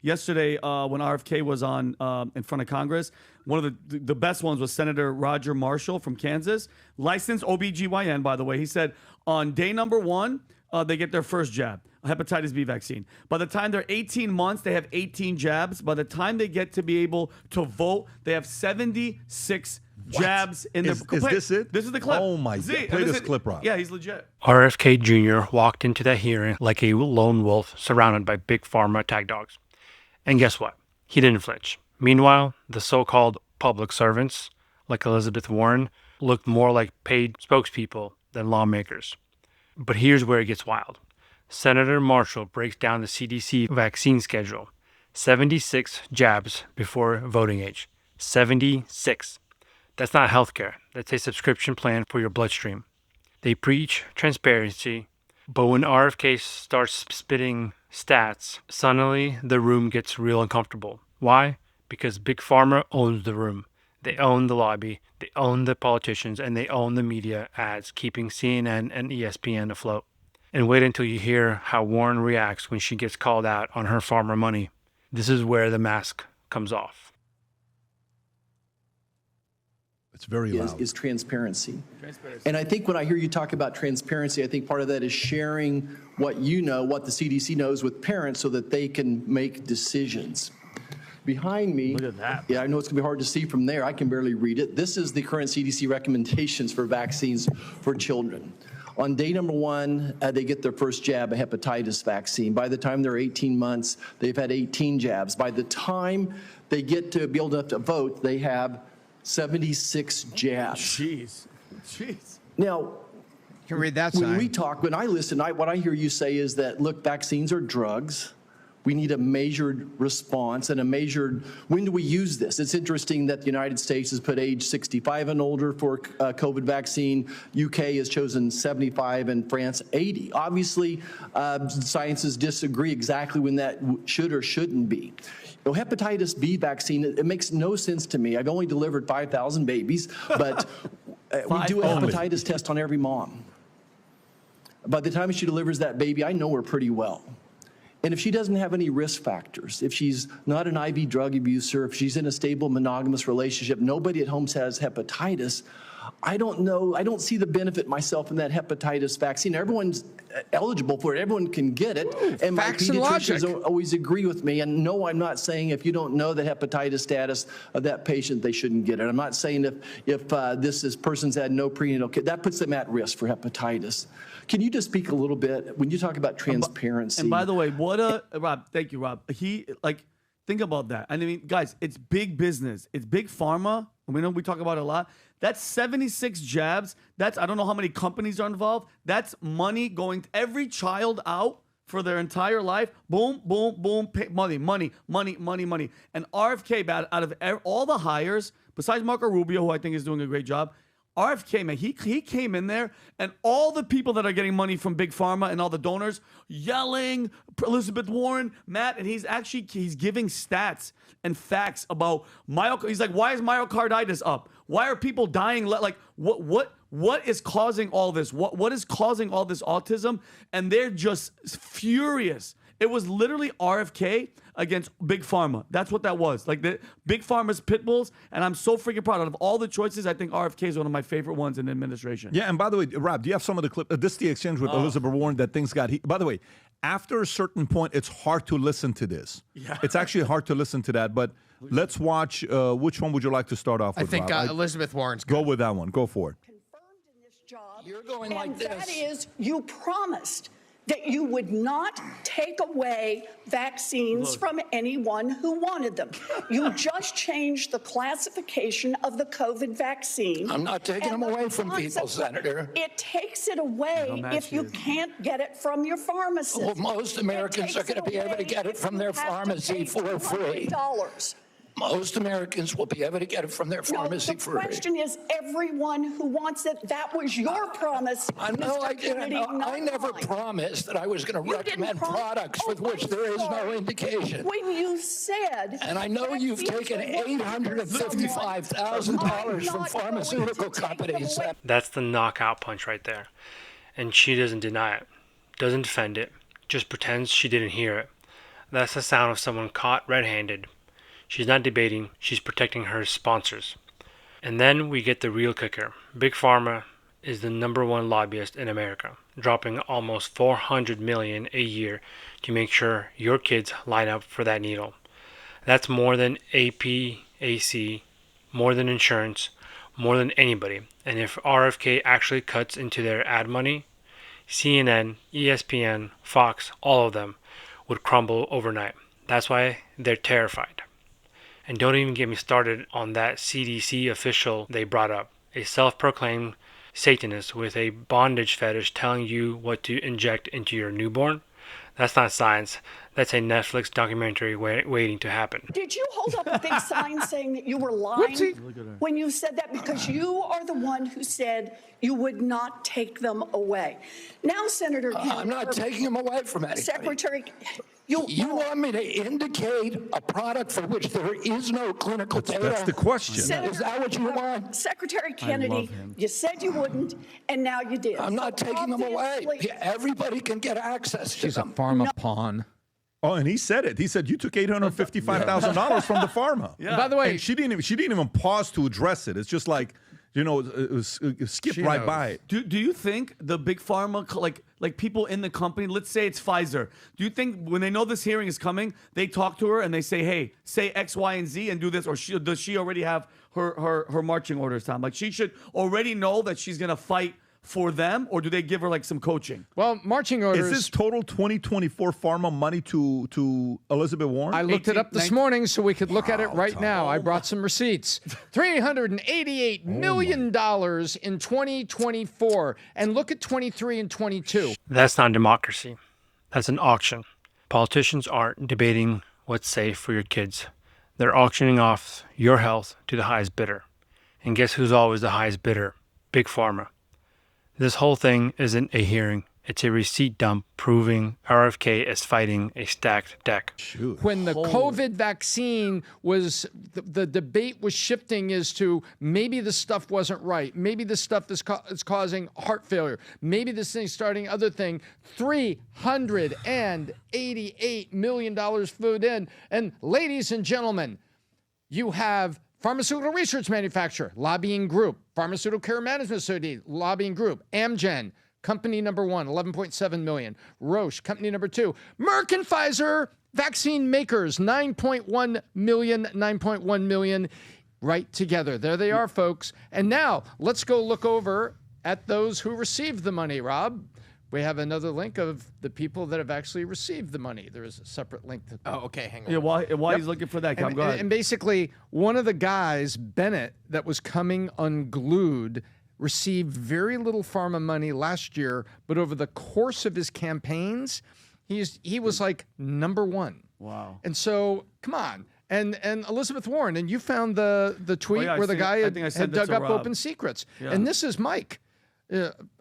yesterday when RFK was on in front of Congress. One of the best ones was Senator Roger Marshall from Kansas, licensed OBGYN, by the way. He said on day number 1, they get their first jab, a hepatitis B vaccine. By the time they're 18 months, they have 18 jabs. By the time they get to be able to vote, they have 76 jabs in their clip. Is this it? This is the clip. Oh, my God. Play this clip, Rob. Yeah, he's legit. RFK Jr. walked into that hearing like a lone wolf surrounded by Big Pharma attack dogs. And guess what? He didn't flinch. Meanwhile, the so-called public servants, like Elizabeth Warren, looked more like paid spokespeople than lawmakers. But here's where it gets wild. Senator Marshall breaks down the CDC vaccine schedule. 76 jabs before voting age. 76. That's not healthcare. That's a subscription plan for your bloodstream. They preach transparency, but when RFK starts spitting stats, suddenly the room gets real uncomfortable. Why? Because Big Pharma owns the room. They own the lobby, they own the politicians, and they own the media ads, keeping CNN and ESPN afloat. And wait until you hear how Warren reacts when she gets called out on her pharma money. This is where the mask comes off. It's very loud. Is transparency. And I think when I hear you talk about transparency, I think part of that is sharing what you know, what the CDC knows with parents so that they can make decisions. Behind me, look at that. Yeah, I know it's going to be hard to see from there. I can barely read it. This is the current CDC recommendations for vaccines for children. On day number 1, they get their first jab, a hepatitis vaccine. By the time they're 18 months, they've had 18 jabs. By the time they get to be able to vote, they have 76 jabs. Jeez. Now, you can read that sign. When we talk, when I listen, what I hear you say is that, look, vaccines are drugs. We need a measured response and a measured, when do we use this? It's interesting that the United States has put age 65 and older for COVID vaccine. UK has chosen 75 and France 80. Obviously, scientists disagree exactly when that should or shouldn't be. You know, hepatitis B vaccine, it makes no sense to me. I've only delivered 5,000 babies, but we do a hepatitis test on every mom. By the time she delivers that baby, I know her pretty well. And if she doesn't have any risk factors, if she's not an IV drug abuser, if she's in a stable monogamous relationship, nobody at home has hepatitis, I don't know, I don't see the benefit myself in that hepatitis vaccine. Everyone's eligible for it. Everyone can get it. And my pediatricians always agree with me. And no, I'm not saying if you don't know the hepatitis status of that patient, they shouldn't get it. I'm not saying if this person's had no prenatal care, that puts them at risk for hepatitis. Can you just speak a little bit when you talk about transparency? And by the way, Rob, thank you, Rob. Think about that. I mean, guys, it's big business. It's big pharma. We know we talk about it a lot. That's 76 jabs. I don't know how many companies are involved. That's money going to every child out for their entire life. Boom, boom, boom, money. And RFK, out of all the hires, besides Marco Rubio, who I think is doing a great job, RFK, man, he came in there, and all the people that are getting money from Big Pharma and all the donors yelling, Elizabeth Warren, Matt, and he's giving stats and facts about myocarditis. He's like, why is myocarditis up? Why are people dying? Like, what is causing all this? What is causing all this autism? And they're just furious. It was literally RFK against Big Pharma. That's what that was. Like the Big Pharma's pit bulls, and I'm so freaking proud. Out of all the choices, I think RFK is one of my favorite ones in the administration. Yeah, and by the way, Rob, do you have some of the clip? This is the exchange with Elizabeth Warren that things got heat. By the way, after a certain point, it's hard to listen to this. Yeah. It's actually hard to listen to that, but let's watch. Which one would you like to start off with, I think Rob? Elizabeth Warren's good. Go with that one. Go for it. Confirmed in this job. You're going like this. That is, you promised that you would not take away vaccines from anyone who wanted them. You just changed the classification of the COVID vaccine. I'm not taking them away from people, Senator. It takes it away if you can't get it from your pharmacist. Well, most Americans are going to be able to get it from their pharmacy for free. Most Americans will be able to get it from their pharmacy for free. The question is everyone who wants it. That was your promise. I know I didn't. I never promised that I was going to recommend products with which there is no indication. When you said... And I know you've taken $855,000 from pharmaceutical companies. That's the knockout punch right there. And she doesn't deny it, doesn't defend it, just pretends she didn't hear it. That's the sound of someone caught red-handed. She's not debating, she's protecting her sponsors. And then we get the real kicker. Big Pharma is the #1 lobbyist in America, dropping almost $400 million a year to make sure your kids line up for that needle. That's more than APAC, more than insurance, more than anybody. And if RFK actually cuts into their ad money, CNN, ESPN, Fox, all of them would crumble overnight. That's why they're terrified. And don't even get me started on that CDC official they brought up, a self-proclaimed Satanist with a bondage fetish telling you what to inject into your newborn. That's not science. That's a Netflix documentary waiting to happen. Did you hold up a big sign saying that you were lying when you said that? Because you are the one who said you would not take them away. Now, Senator Kennedy, I'm not taking them away from anybody. Secretary, You want me to indicate a product for which there is no clinical data? That's the question. Is that what you want? Secretary Kennedy, you said you wouldn't, and now you did. I'm not taking them away. Everybody can get access to She's a them. pharma pawn. Oh, and he said it. He said you took $855,000 from the pharma. Yeah. By the way, And she didn't even pause to address it. It's just like, it skipped right knows. by it. Do you think the big pharma, like people in the company, let's say it's Pfizer, do you think when they know this hearing is coming, they talk to her and they say, hey, say X, Y, and Z and do this, or does she already have her marching orders, Tom? Like she should already know that she's gonna fight for them, or do they give her like some coaching? well, marching orders. Is this total 2024 pharma money to Elizabeth Warren? I looked it up this 19 morning so we could look at it right now. I brought some receipts. $388 million in 2024. And look at 23 and 22. That's not democracy. That's an auction. Politicians aren't debating what's safe for your kids. They're auctioning off your health to the highest bidder. And guess who's always the highest bidder? Big Pharma. This whole thing isn't a hearing. It's a receipt dump proving RFK is fighting a stacked deck. When the COVID vaccine was, the debate was shifting as to maybe the stuff wasn't right. Maybe the stuff is causing heart failure. Maybe this thing's starting other thing. $388 million food in. And ladies and gentlemen, you have pharmaceutical research manufacturer, lobbying group, pharmaceutical care management society, lobbying group, Amgen, company number 1, 11.7 million. Roche, company number 2. Merck and Pfizer, vaccine makers, 9.1 million, right together. There they are, folks. And now let's go look over at those who received the money, Rob. We have another link of the people that have actually received the money. There is a separate link. Okay, hang on. Yeah, why he's looking for that? Go ahead. And basically, one of the guys, Bennett, that was coming unglued, received very little pharma money last year, but over the course of his campaigns, he was like #1. Wow. And so, come on. And Elizabeth Warren, and you found the tweet yeah, where the guy I think I sent had it dug to up Rob. open secrets. Yeah. And this is Mike.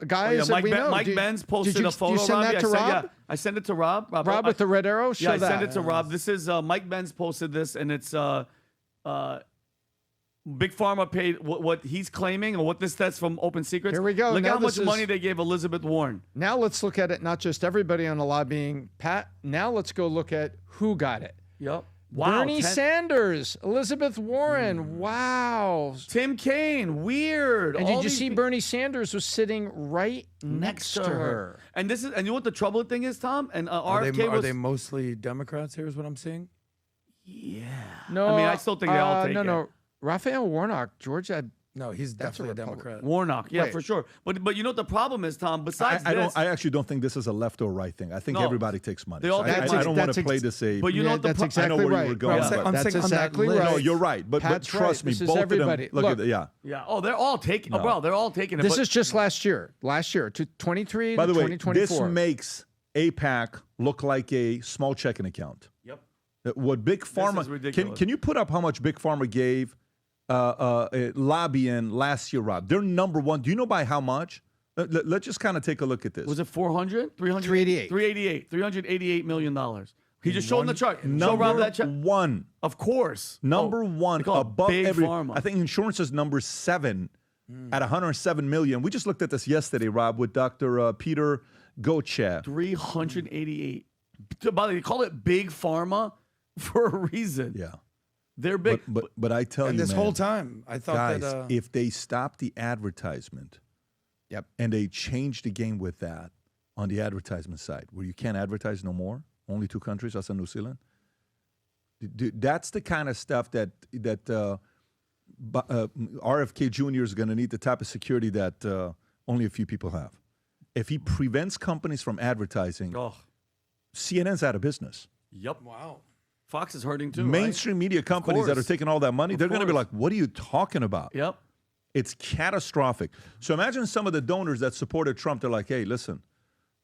Guys that we know. Mike Benz posted a photo. Did you send Rob? that Yeah, to Rob? Yeah, I sent it to Rob. Rob with the red arrow? Show Yeah, I that. sent it to Rob. This is Mike Benz posted this, and it's Big Pharma paid what he's claiming, or what this says from Open Secrets. Here we go. Look Now how much this is- money they gave Elizabeth Warren. Now let's look at it, not just everybody on the lobbying, Pat. Now let's go look at who got it. Yep. Wow. Bernie Sanders, Elizabeth Warren. Wow. Tim Kaine. Weird. And All did you these see pe- Bernie Sanders was sitting right next to her? And this is, and you know what the troubling thing is, Tom? And Are RFK was. they mostly Democrats here is what I'm seeing? No, I mean, I still think they all take no. it. Raphael Warnock, Georgia. No, he's That's a definitely a Republican. Democrat. Warnock, yeah, Wait. for sure. But you know what the problem is, Tom? Besides this, I actually don't think this is a left or right thing. I think No. everybody takes money. They all So I take- don't want that's to play ex- this a. but you know what the that's pro- exactly I know where right. you were going. I'm saying- but- I'm That's saying on that exactly list- right. no, you're right. But Pat's trust right. me, This is both everybody. of them. Look at that. Yeah. yeah. Oh, they're all taking. Oh, bro, they're all taking it. This but- is just last year, to 23 By to the way, 2024. this makes APAC look like a small checking account. Yep. What Big Pharma? is ridiculous. Can you put up how much Big Pharma gave lobbying last year, Rob? They're #1. Do you know by how much? Let's just kind of take a look at this. Was it 400? 300? 388. 388. $388 million. He just showed in the chart. Show Rob that chart. #1. Of course. #1 they call it above Big every. Pharma. I think insurance is #7 at 107 million. We just looked at this yesterday, Rob, with Dr. Peter Goche. 388. By the way, they call it Big Pharma for a reason. Yeah. They're big. But I tell And you, this man, whole time, I thought guys, that. if they stop the advertisement, Yep. and they change the game with that on the advertisement side, where you can't advertise no more, only 2 countries, us and New Zealand. That's the kind of stuff that RFK Jr. is going to need, the type of security that only a few people have. If he prevents companies from advertising, CNN's out of business. Yep. Wow. Fox is hurting too. Mainstream media companies that are course. taking all that money, they're going to be like, what are you talking about? Right? Yep. It's catastrophic. So imagine some of the donors that supported Trump. They're like, hey, listen,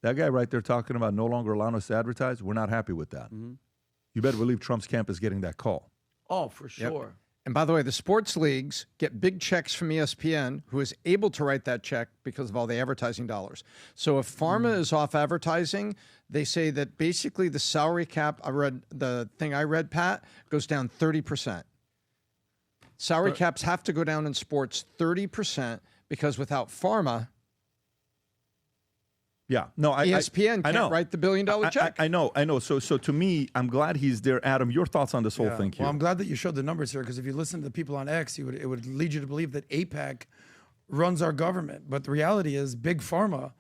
that guy right there talking about no longer allowing us to advertise, we're not happy with that. You better believe Trump's camp is getting that call. Oh, for sure. And by the way, the sports leagues get big checks from ESPN, who is able to write that check because of all the advertising dollars. So if pharma is off advertising, they say that basically the salary cap, the thing I read, Pat, goes down 30%. Salary caps have to go down in sports 30% because without pharma, Yeah, no, ESPN I know. can't write the $1 billion check. I know. So to me, I'm glad he's there. Adam, your thoughts on this whole thing here? Well, I'm glad that you showed the numbers here because if you listen to the people on X, it would lead you to believe that APAC runs our government. But the reality is, Big Pharma,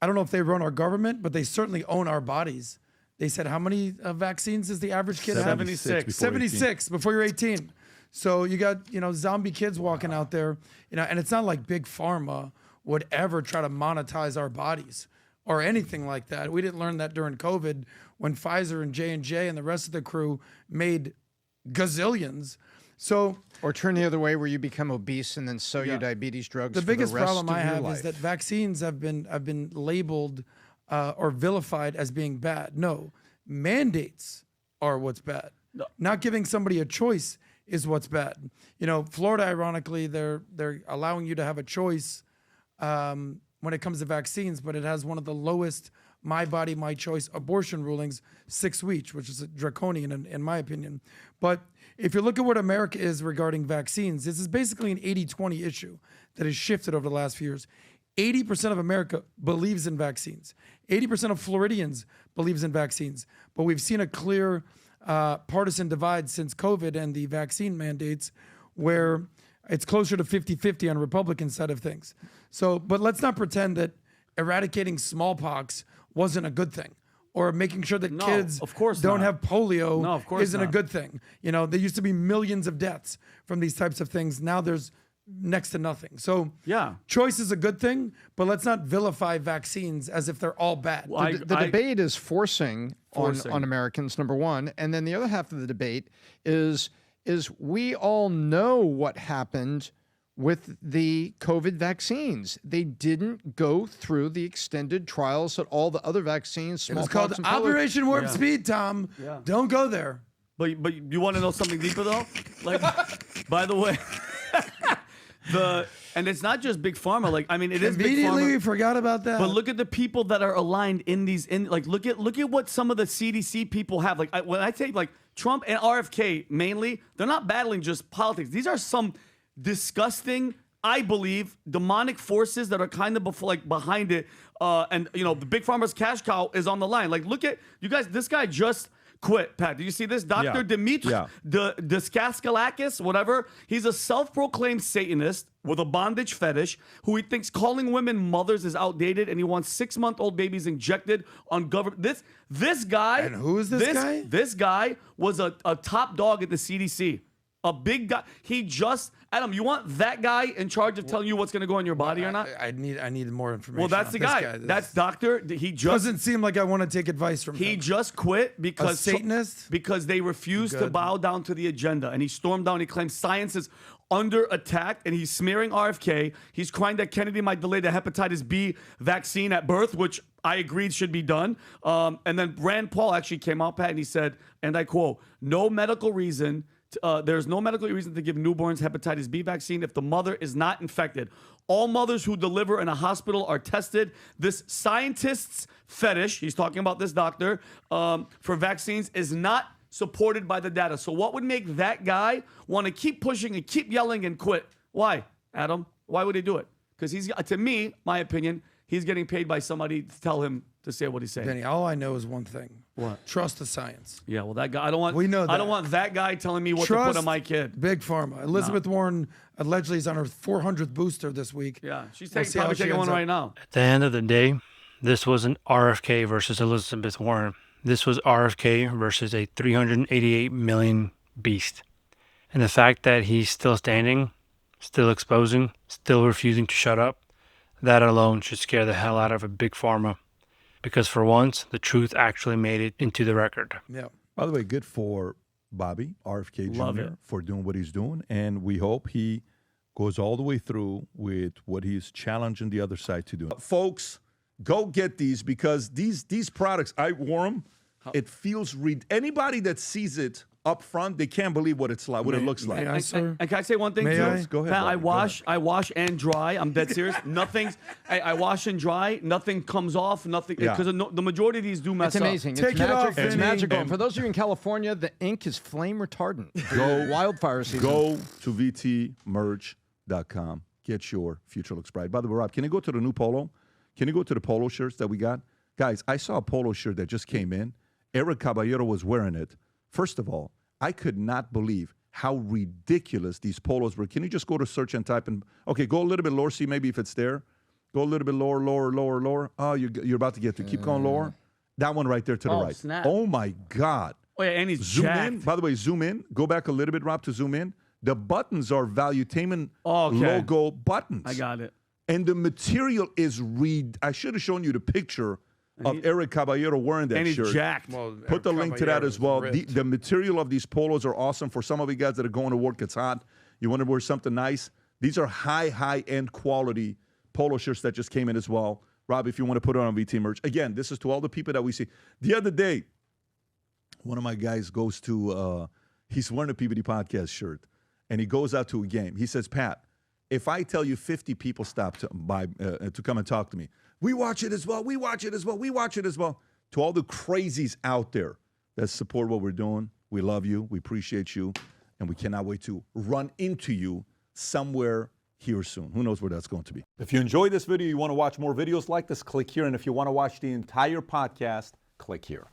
I don't know if they run our government, but they certainly own our bodies. They said, how many vaccines does the average kid have? 76. 76 before you're 18. So you got, zombie kids walking out there, and it's not like Big Pharma would ever try to monetize our bodies or anything like that. We didn't learn that during COVID when Pfizer and J&J and the rest of the crew made gazillions. So, Or turn the other way where you become obese and then sell your diabetes drugs the for biggest the rest problem of I your have life. is that vaccines have been labeled or vilified as being bad. No, mandates are what's bad. No. Not giving somebody a choice is what's bad. Florida, ironically, they're allowing you to have a choice when it comes to vaccines, but it has one of the lowest my body, my choice abortion rulings, 6 weeks, which is draconian in my opinion. But if you look at what America is regarding vaccines, this is basically an 80-20 issue that has shifted over the last few years. 80% of America believes in vaccines. 80% of Floridians believes in vaccines. But we've seen a clear partisan divide since COVID and the vaccine mandates where it's closer to 50-50 on the Republican side of things. So, but let's not pretend that eradicating smallpox wasn't a good thing, or making sure that kids of course don't not. have polio No, of course isn't a not. good thing. There used to be millions of deaths from these types of things. Now there's next to nothing. So Yeah. choice is a good thing, but let's not vilify vaccines as if they're all bad. Well, The debate is forcing. On Americans, number one. And then the other half of the debate is we all know what happened with the COVID vaccines. They didn't go through the extended trials that all the other vaccines, It was smallpox called and polio. Operation Warp Speed, Tom. Yeah. Don't go there. But you want to know something deeper though? Like, by the way, and it's not just Big Pharma. Like, I mean, it is Big Immediately we Pharma. forgot about that. But look at the people that are aligned in these. Look at what some of the CDC people have. Like, when I say like Trump and RFK mainly, they're not battling just politics. These are some disgusting, I believe, demonic forces that are kind of behind it. And the Big Pharma's cash cow is on the line. Like, look at you guys. This guy just quit. Pat, did you see this? Dr. Yeah. Dimitri Yeah. Deskaskalakis, whatever. He's a self-proclaimed Satanist with a bondage fetish who he thinks calling women mothers is outdated, and he wants 6-month-old babies injected on government. This guy. And who is this guy? This guy was a top dog at the CDC. A big guy. Adam, you want that guy in charge of telling you what's going to go in your body or not? I need more information. Well, that's on the this guy. That's doctor. He just doesn't seem like I want to take advice from he him. just quit because Satanist? because they refused to Good. bow down to the agenda, and he stormed down. He claims science is under attack, and he's smearing RFK. He's crying that Kennedy might delay the hepatitis B vaccine at birth, which I agreed should be done. And then Rand Paul actually came out, Pat, and he said, and I quote, "No medical reason." There's no medical reason to give newborns hepatitis B vaccine if the mother is not infected. All mothers who deliver in a hospital are tested. This scientist's fetish, he's talking about this doctor, for vaccines is not supported by the data. So what would make that guy want to keep pushing and keep yelling and quit? Why, Adam? Why would he do it? Because to me, my opinion, he's getting paid by somebody to tell him to say what he's saying. Benny, all I know is one thing. What? Trust the science. Yeah, well, that guy. I don't want. We know I don't that. want that guy telling me what to Trust put on my kid. Big Pharma. Elizabeth Warren allegedly is on her 400th booster this week. Yeah, she's We'll see how probably she taking one ends up. right now. At the end of the day, this wasn't RFK versus Elizabeth Warren. This was RFK versus a 388 million beast. And the fact that he's still standing, still exposing, still refusing to shut up, that alone should scare the hell out of a Big Pharma. Because for once, the truth actually made it into the record. Yeah. By the way, good for Bobby, RFK Love Jr., it. for doing what he's doing. And we hope he goes all the way through with what he's challenging the other side to do. Folks, go get these because these products, I wore them. It feels anybody that sees it up front, they can't believe what it's like, what it looks like. May I, sir? And can I say one thing May too? I? Go ahead, Pat, Bobby, I wash and dry. I'm dead serious. Nothing's. I wash and dry. Nothing comes off. Nothing Yeah. because the majority of these do mess It's up. amazing. Take it's it off, magic. It's Vinny. magical. And- And for those of you in California, the ink is flame retardant. Go- Wildfire season. Go to vtmerch.com. Get your future looks bright. By the way, Rob, can you go to the new polo? Can you go to the polo shirts that we got? Guys, I saw a polo shirt that just came in. Eric Caballero was wearing it. First of all, I could not believe how ridiculous these polos were. Can you just go to search and type in? Okay, go a little bit lower, see maybe if it's there. Go a little bit lower, lower, lower, lower. Oh, you're about to get to. Keep going lower. That one right there to the right. Snap. Oh, my God. Oh yeah, and he's Zoom jacked. in. By the way, zoom in. Go back a little bit, Rob, to zoom in. The buttons are Valuetainment Okay. logo buttons. I got it. And the material is I should have shown you the picture of Eric Caballero wearing that And he's shirt. jacked. Well, Put the link to that Caballero as is well. ripped. The material of these polos are awesome. For some of you guys that are going to work, it's hot. You want to wear something nice. These are high-end quality polo shirts that just came in as well. Rob, if you want to put it on VT merch. Again, this is to all the people that we see. The other day, one of my guys goes to, he's wearing a PBD podcast shirt, and he goes out to a game. He says, Pat, if I tell you 50 people stop to come and talk to me, we watch it as well, we watch it as well, we watch it as well. To all the crazies out there that support what we're doing, we love you, we appreciate you, and we cannot wait to run into you somewhere here soon. Who knows where that's going to be. If you enjoyed this video, you want to watch more videos like this, click here. And if you want to watch the entire podcast, click here.